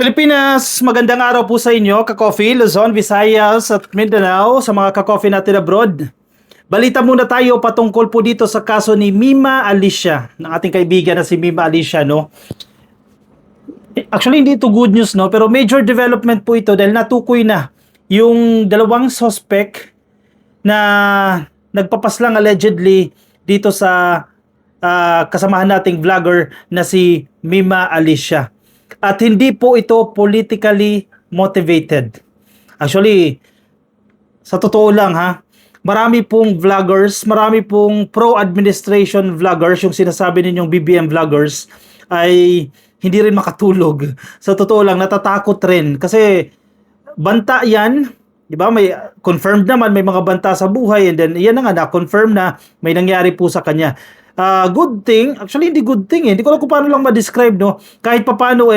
Pilipinas, magandang araw po sa inyo, ka-coffee, Luzon, Visayas at Mindanao, sa mga ka-coffee natin abroad. Balita muna tayo patungkol po dito sa kaso ni Mima Alicia, ng ating kaibigan na si Mima Alicia, no? Actually, hindi ito good news, no? Pero major development po ito dahil natukoy na yung dalawang suspect na nagpapaslang allegedly dito sa kasamahan nating vlogger na si Mima Alicia. At hindi po ito politically motivated. Actually, sa totoo lang marami pong vloggers, marami pong pro-administration vloggers, yung sinasabi ninyong BBM vloggers, ay hindi rin makatulog. Sa totoo lang, natatakot rin. Kasi banta yan, di ba? May confirmed naman, may mga banta sa buhay, and then yan na nga, na-confirm na may nangyari po sa kanya. Good thing, actually hindi good thing hindi ko alam kung paano lang ma-describe, no? Kahit papaano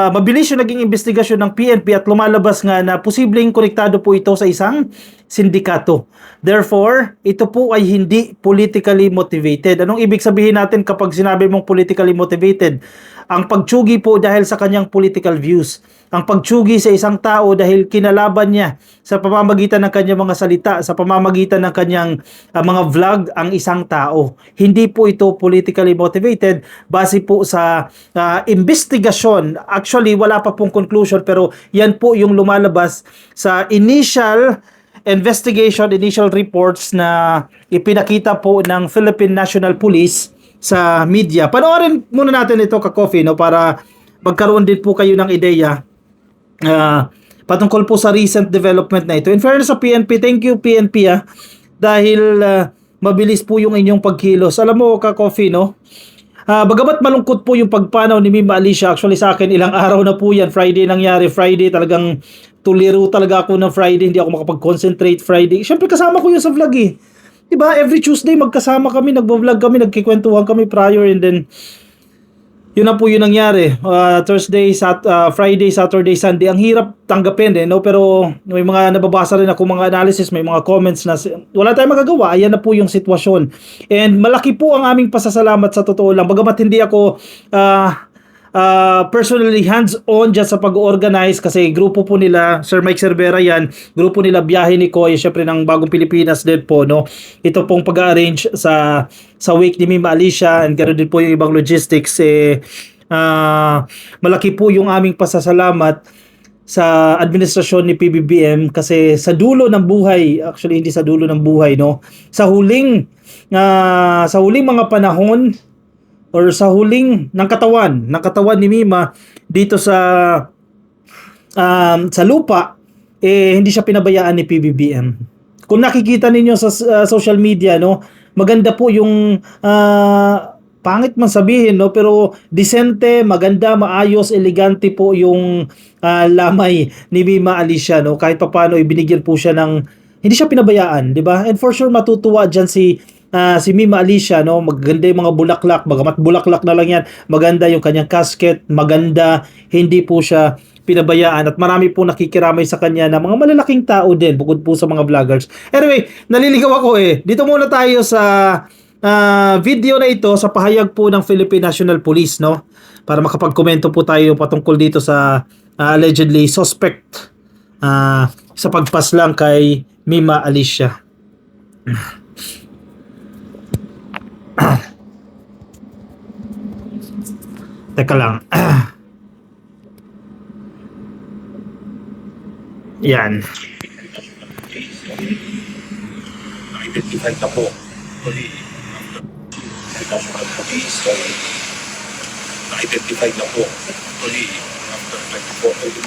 mabilis yung naging investigasyon ng PNP at lumalabas nga na posibleng konektado po ito sa isang sindikato. Therefore, ito po ay hindi politically motivated. Anong ibig sabihin natin kapag sinabi mong politically motivated? Ang pagtsugi po dahil sa kanyang political views. Ang pagtsugi sa isang tao dahil kinalaban niya sa pamamagitan ng kanyang mga salita, sa pamamagitan ng kanyang mga vlog ang isang tao. Hindi po ito politically motivated base po sa investigasyon. Actually, wala pa pong conclusion pero yan po yung lumalabas sa initial investigation, initial reports na ipinakita po ng Philippine National Police sa media. Panoorin muna natin ito, ka-coffee, no, para magkaroon din po kayo ng ideya patungkol po sa recent development na ito. In fairness sa PNP, thank you PNP dahil mabilis po yung inyong pagkilos. Alam mo, ka-coffee, no? Bagamat malungkot po yung pagpanaw ni Mima Alicia, actually sa akin ilang araw na po yan, Friday nangyari, Friday talagang tuliro talaga ako ng Friday, hindi ako makapag-concentrate Friday. Siyempre kasama ko yun sa vlog diba? Every Tuesday magkasama kami, nagbo-vlog kami, nagkikwentuhan kami prior, and then yun na po yung nangyari. Friday, Saturday, Sunday. Ang hirap tanggapin no? Pero may mga nababasa rin ako mga analysis, may mga comments na wala tayong magagawa. Ayan na po yung sitwasyon. And malaki po ang aming pasasalamat sa totoo lang. Bagamat hindi ako personally hands-on dyan sa pag-organize kasi grupo po nila, Sir Mike Cervera yan, grupo nila Biyahe ni Koy, syempre ng Bagong Pilipinas din po, no? Ito pong pag-arrange sa wake ni Mima Alicia, and ganoon din po yung ibang logistics. Malaki po yung aming pasasalamat sa administrasyon ni PBBM kasi sa dulo ng buhay, actually hindi sa dulo ng buhay, no? Sa huling mga panahon or sa huling ng katawan ni Mima dito sa lupa, hindi siya pinabayaan ni PBBM. Kung nakikita ninyo sa social media, no, maganda po yung pangit man sabihin, no, pero decente, maganda, maayos, elegante po yung lamay ni Mima Alicia, no. Kahit papaano ibinigyan po siya ng hindi siya pinabayaan, di ba? And for sure matutuwa diyan si Mima Alicia, no, maganda yung mga bulaklak, bagamat bulaklak na lang yan, maganda yung kanyang casket, maganda, hindi po siya pinabayaan at marami po nakikiramay sa kanya na mga malalaking tao din, bukod po sa mga vloggers. Anyway, naliligaw ako Dito muna tayo sa video na ito, sa pahayag po ng Philippine National Police, no, para makapag-komento po tayo patungkol dito sa allegedly suspect sa pagpaslang kay Mima Alicia. Teka lang. Yan. Na-identify na po. Na-identify na po. After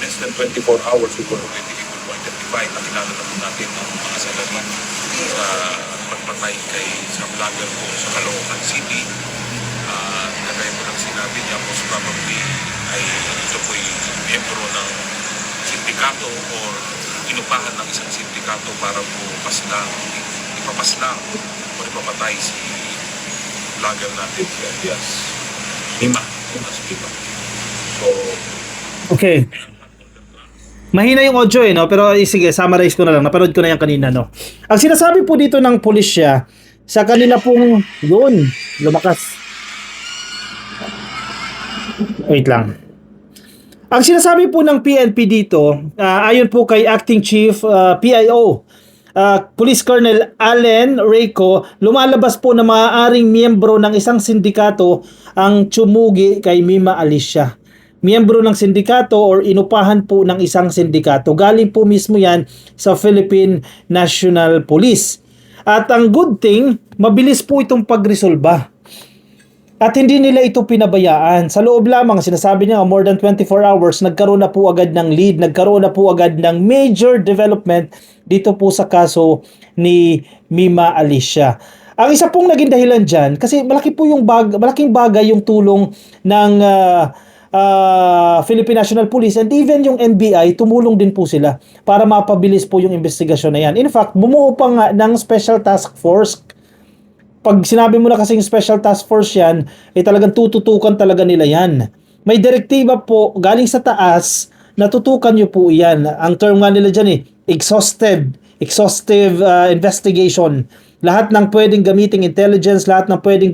less than 24 hours, we were already able to identify. Nakilala na po natin ang mga salarin sa pagpatay sa vlogger po sa Caloocan City. Kagaya po lang sinabi niya, most probably ay ito po'y miyembro ng sindikato or inupahan ng isang sindikato para po ipapaslang o ipapatay si vlogger natin si Elias Mima. So, okay. Mahina yung audio no? Pero sige, summarize ko na lang. Napanood ko na yan kanina, no? Ang sinasabi po dito ng pulisya, sa kanila pong yun, lumakas. Wait lang. Ang sinasabi po ng PNP dito, ayon po kay Acting Chief PIO, Police Colonel Allen Reyco, lumalabas po na maaaring miyembro ng isang sindikato ang tsumugi kay Mima Alicia. Miyembro ng sindikato or inupahan po ng isang sindikato. Galing po mismo yan sa Philippine National Police. At ang good thing, mabilis po itong pagresolba. At hindi nila ito pinabayaan. Sa loob lamang, sinasabi niya, more than 24 hours, nagkaroon na po agad ng lead, nagkaroon na po agad ng major development dito po sa kaso ni Mima Alicia. Ang isa pong naging dahilan dyan, kasi malaking bagay yung tulong ng Philippine National Police and even yung NBI, tumulong din po sila para mapabilis po yung investigasyon na yan. In fact, bumuo pa nga ng Special Task Force. Pag sinabi mo na kasing Special Task Force yan, talagang tututukan talaga nila yan. May direktiba po galing sa taas, natutukan nyo po yan. Ang term nga nila dyan exhaustive investigation. Lahat ng pwedeng gamiting intelligence, lahat ng pwedeng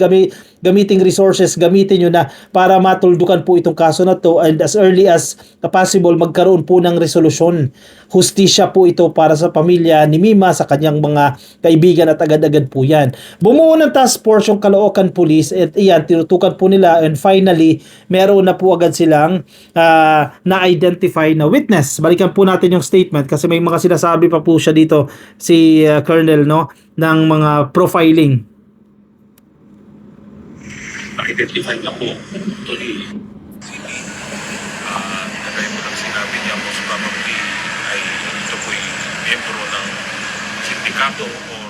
gamiting resources, gamitin nyo na para matuldukan po itong kaso na to, and as early as possible magkaroon po ng resolusyon. Hustisya po ito para sa pamilya ni Mima, sa kanyang mga kaibigan, at agad-agad po yan. Bumuo ng task force yung Caloocan Police at iyan, tinutukan po nila, and finally meron na po agad silang na-identify na witness. Balikan po natin yung statement kasi may mga sinasabi pa po siya dito si Colonel, no, ng mga profiling. Na-identify na po actually City. Kagaya mo lang sinabi niya, most probably ay ito po'y membro ng sindikato or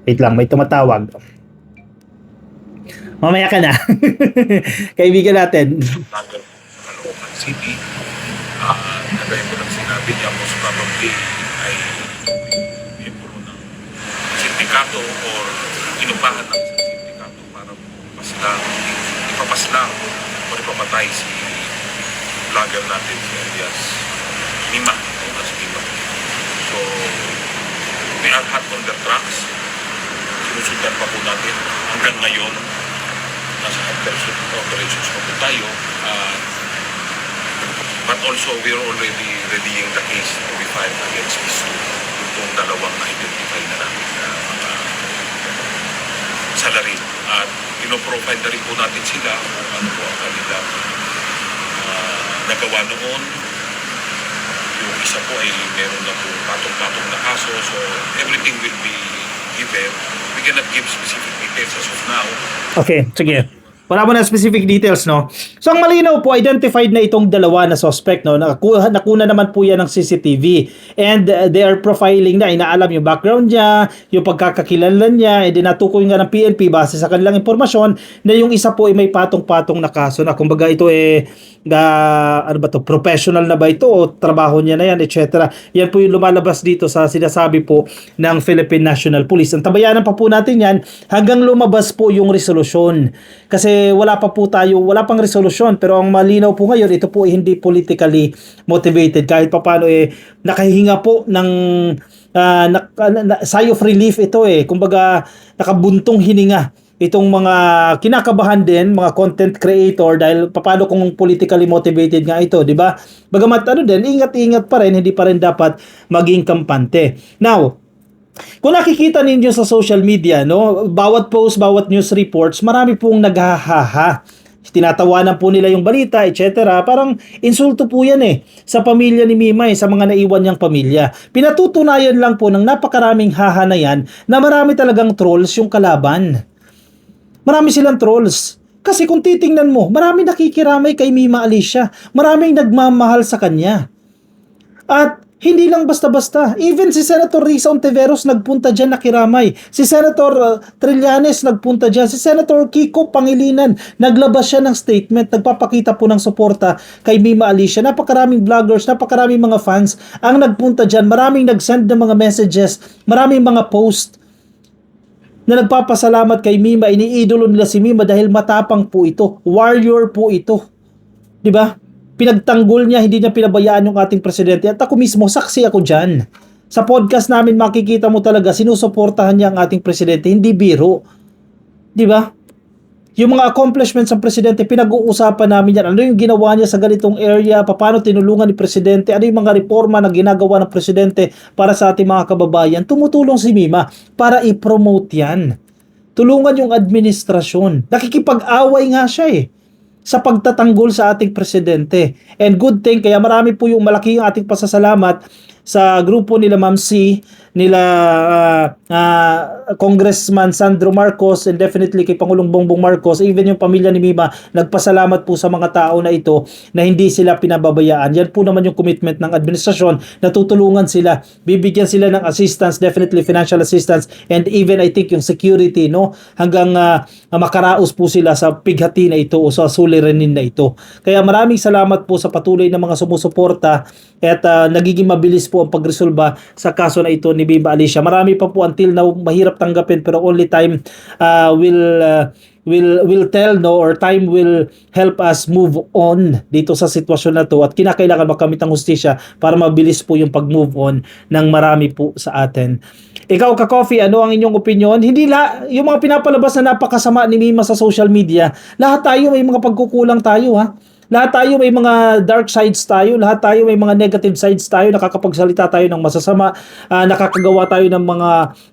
Wait lang, may tumatawag. Mamaya ka na. Kaibigan natin. vlogger po sa Caloocan City. Kagaya mo lang sinabi niya, most probably ay membro ng sindikato or inupahan ng isang sindikato para ipapaslang o ipapatay si vlogger natin si alias Mima o mas Mima. So, we are hot on the tracks. Sinusundan pa po natin hanggang ngayon. Nasa operations pa po tayo. But also, we are already readying the case to be filed against these two. Itong dalawang na-identify na namin na mga salarin. At pinoprofile na rin po natin sila kung ano po ang kanilang nagawa noon. Yung isa po ay meron na po patong-patong na kaso. So, everything will be given. We cannot give specific details as of now. Okay, sige. Wala mo na specific details, no? So, ang malinaw po, identified na itong dalawa na suspect, no? Nakuna naman po yan ng CCTV. And they are profiling na. Inaalam yung background niya, yung pagkakakilanlan niya, and then natukoy nga ng PNP base sa kanilang impormasyon na yung isa po ay may patong-patong na kaso na. Kumbaga ito ano ba to? Professional na ba ito? O trabaho niya na yan, etc. Yan po yung lumalabas dito sa sinasabi po ng Philippine National Police. Ang tabayanan pa po natin yan hanggang lumabas po yung resolusyon. Kasi wala pang resolusyon, pero ang malinaw po ngayon, ito po ay hindi politically motivated. Kahit papaano nakahinga po ng sigh of relief ito kumbaga nakabuntong hininga itong mga kinakabahan din, mga content creator, dahil papaano kung politically motivated nga ito, di ba? Bagamat ingat-ingat pa rin, hindi pa rin dapat maging kampante. Now, kung nakikita ninyo sa social media, no, bawat post, bawat news reports, marami pong naghahaha. Tinatawanan po nila yung balita, etc. Parang insulto po yan sa pamilya ni Mima, sa mga naiwan niyang pamilya. Pinatutunayan lang po ng napakaraming haha na yan na marami talagang trolls yung kalaban. Marami silang trolls. Kasi kung titingnan mo, marami nakikiramay kay Mima Alicia. Maraming nagmamahal sa kanya. At hindi lang basta-basta. Even si Senator Risa Ontiveros nagpunta dyan nakiramay. Si Senator Trillanes nagpunta dyan. Si Senator Kiko Pangilinan naglabas siya ng statement. Nagpapakita po ng suporta kay Mima Alicia. Napakaraming vloggers, napakaraming mga fans ang nagpunta dyan. Maraming nagsend ng mga messages. Maraming mga post na nagpapasalamat kay Mima. Iniidolo nila si Mima dahil matapang po ito. Warrior po ito. Diba? Pinagtanggol niya, hindi niya pinabayaan yung ating presidente. At ako mismo, saksi ako dyan. Sa podcast namin, makikita mo talaga, sinusuportahan niya ang ating presidente. Hindi biro. Di ba? Yung mga accomplishments ng presidente, pinag-uusapan namin yan. Ano yung ginawa niya sa ganitong area, paano tinulungan ni presidente, ano yung mga reforma na ginagawa ng presidente para sa ating mga kababayan. Tumutulong si Mima para i-promote yan. Tulungan yung administrasyon. Nakikipag-away nga siya sa pagtatanggol sa ating presidente. And good thing, kaya marami po yung malaki yung ating pasasalamat sa grupo nila Ma'am C, nila Congressman Sandro Marcos, and definitely kay Pangulong Bongbong Marcos, even yung pamilya ni Mima, nagpasalamat po sa mga tao na ito na hindi sila pinababayaan. Yan po naman yung commitment ng administrasyon, na tutulungan sila, bibigyan sila ng assistance, definitely financial assistance, and even I think yung security, no, hanggang makaraos po sila sa pighati na ito o sa suliranin na ito. Kaya maraming salamat po sa patuloy na mga sumusuporta at nagiging mabilis po ang pagresolba sa kaso na ito ni Mima Alicia. Marami pa po until now mahirap tanggapin, pero only time will tell, no, or time will help us move on dito sa sitwasyon na to, at kinakailangan makamit ang hustisya para mabilis po yung pag-move on ng marami po sa atin. Ikaw ka-coffee, ano ang inyong opinion? Hindi yung mga pinapalabas na napakasama ni Mima sa social media, lahat tayo may mga pagkukulang tayo, ha. Lahat tayo may mga dark sides tayo, lahat tayo may mga negative sides tayo, nakakapagsalita tayo ng masasama, nakakagawa tayo ng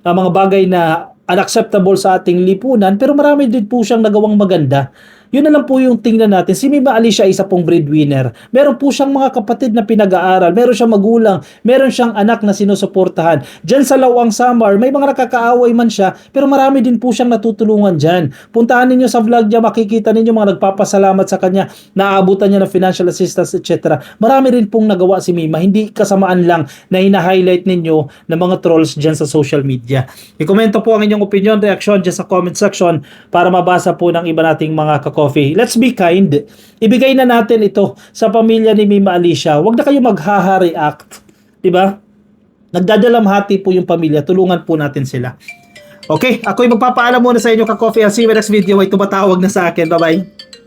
mga bagay na unacceptable sa ating lipunan, pero marami din po siyang nagawang maganda. Yun na lang po yung tingnan natin. Si Mima Alicia isa pong breadwinner. Meron po siyang mga kapatid na pinag-aaral. Meron siyang magulang. Meron siyang anak na sinusuportahan. Diyan sa Lawang Samar, may mga nakakaaway man siya, pero marami din po siyang natutulungan dyan. Puntahan ninyo sa vlog niya, makikita ninyo mga nagpapasalamat sa kanya, naaabutan niya ng financial assistance, etc. Marami rin pong nagawa si Mima. Hindi kasamaan lang na hina-highlight ninyo ng mga trolls dyan sa social media. I-komento po ang inyong opinion, reaction dyan sa comment section para mabasa po ng iba nating mga ka-coffee. Let's be kind. Ibigay na natin ito sa pamilya ni Mima Alicia. Huwag na kayo maghaha-react. Diba? Nagdadalamhati po yung pamilya. Tulungan po natin sila. Okay, ako'y magpapaalam muna sa inyo ka-coffee. I'll see you in the next video. Ay tumatawag na sa akin. Bye-bye.